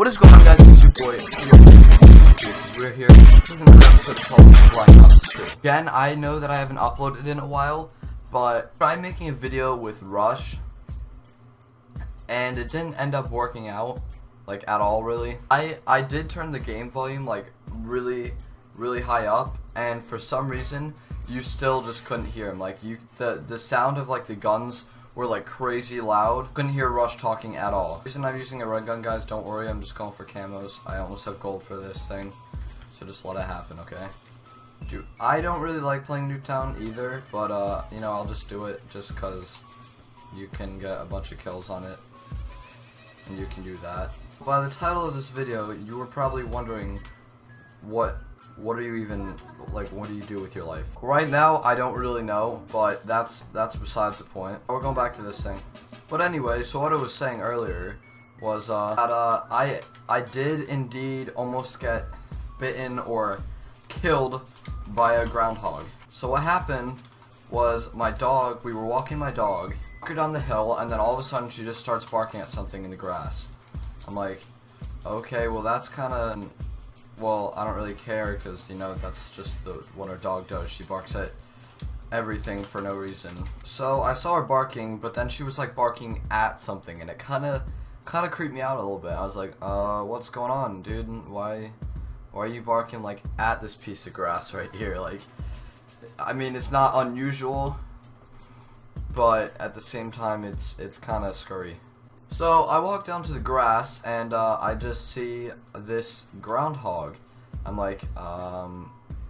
What is going on, guys? It's your boy here. We're here with another episode called Black Ops 2. Again, I know that I haven't uploaded in a while, but I tried making a video with Rush, and it didn't end up working out, like, at all, really. I did turn the game volume, like, really high up, and for some reason, you still just couldn't hear him. Like, the sound of, like, the guns were like crazy loud. Couldn't hear Rush talking at all. The reason I'm using a red gun, guys, don't worry, I'm just going for camos. I almost have gold for this thing, so just let it happen, okay? Dude, I don't really like playing Nuketown either, but you know, I'll just do it just cause you can get a bunch of kills on it, and you can do that. By the title of this video, you were probably wondering what are you even, like, what do you do with your life? Right now, I don't really know, but that's besides the point. We're going back to this thing. But anyway, so what I was saying earlier was that I did indeed almost get bitten or killed by a groundhog. So what happened was my dog, we were walking my dog, walking down the hill, and then all of a sudden she just starts barking at something in the grass. I'm like, okay, well that's kind of... Well, I don't really care because, you know, that's just what our dog does. She barks at everything for no reason. So I saw her barking, but then she was like barking at something, and it kind of creeped me out a little bit. I was like, what's going on, dude? Why are you barking like at this piece of grass right here? Like, I mean, it's not unusual, but at the same time, it's kind of scary. So I walk down to the grass and I just see this groundhog. I'm like,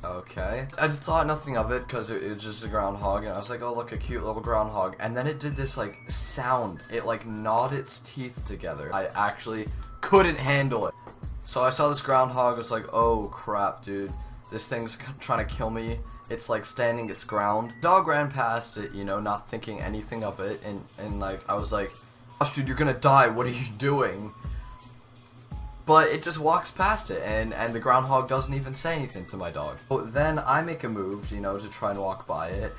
okay. I just thought nothing of it because it was just a groundhog, and I was like, oh look, a cute little groundhog. And then it did this like sound. It like gnawed its teeth together. I actually couldn't handle it. So I saw this groundhog. I was like, oh crap, dude. This thing's trying to kill me. It's like standing its ground. Dog ran past it, you know, not thinking anything of it, and like I was like, dude, you're gonna die, what are you doing? But it just walks past it, and the groundhog doesn't even say anything to my dog. But then I make a move, you know, to try and walk by it,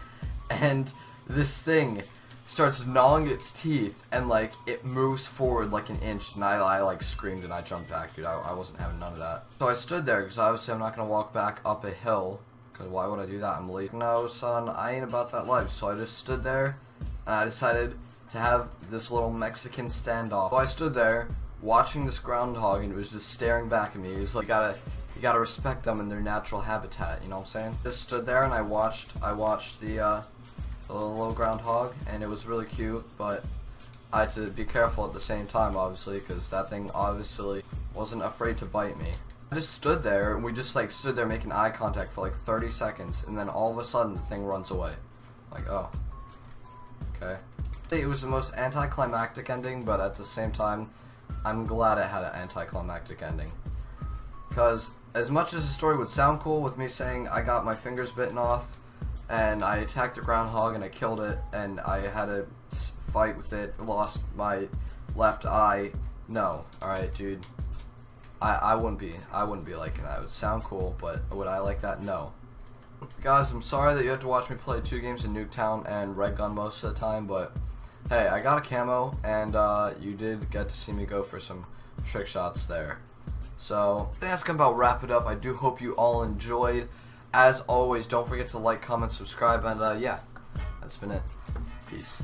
and this thing starts gnawing its teeth, and like it moves forward like an inch, and I like screamed and I jumped back, dude. I wasn't having none of that. So I stood there because obviously I'm not gonna walk back up a hill, because why would I do that? I'm late. No, son, I ain't about that life. So I just stood there, and I decided to have this little Mexican standoff. So I stood there watching this groundhog, and it was just staring back at me. It was like, you gotta respect them in their natural habitat, you know what I'm saying? Just stood there and I watched the little groundhog, and it was really cute, but I had to be careful at the same time, obviously, because that thing obviously wasn't afraid to bite me. I just stood there, and we just like stood there making eye contact for like 30 seconds, and then all of a sudden the thing runs away. Like, oh, okay. It was the most anticlimactic ending, but at the same time, I'm glad it had an anticlimactic ending. Because as much as the story would sound cool with me saying I got my fingers bitten off, and I attacked the groundhog and I killed it, and I had a fight with it, lost my left eye, no, alright, dude. I wouldn't be liking that. It would sound cool, but would I like that? No. Guys, I'm sorry that you have to watch me play 2 games in Nuketown and Red Gun most of the time, but hey, I got a camo, and you did get to see me go for some trick shots there. So, I think that's gonna about wrap it up. I do hope you all enjoyed. As always, don't forget to like, comment, subscribe, and yeah, that's been it. Peace.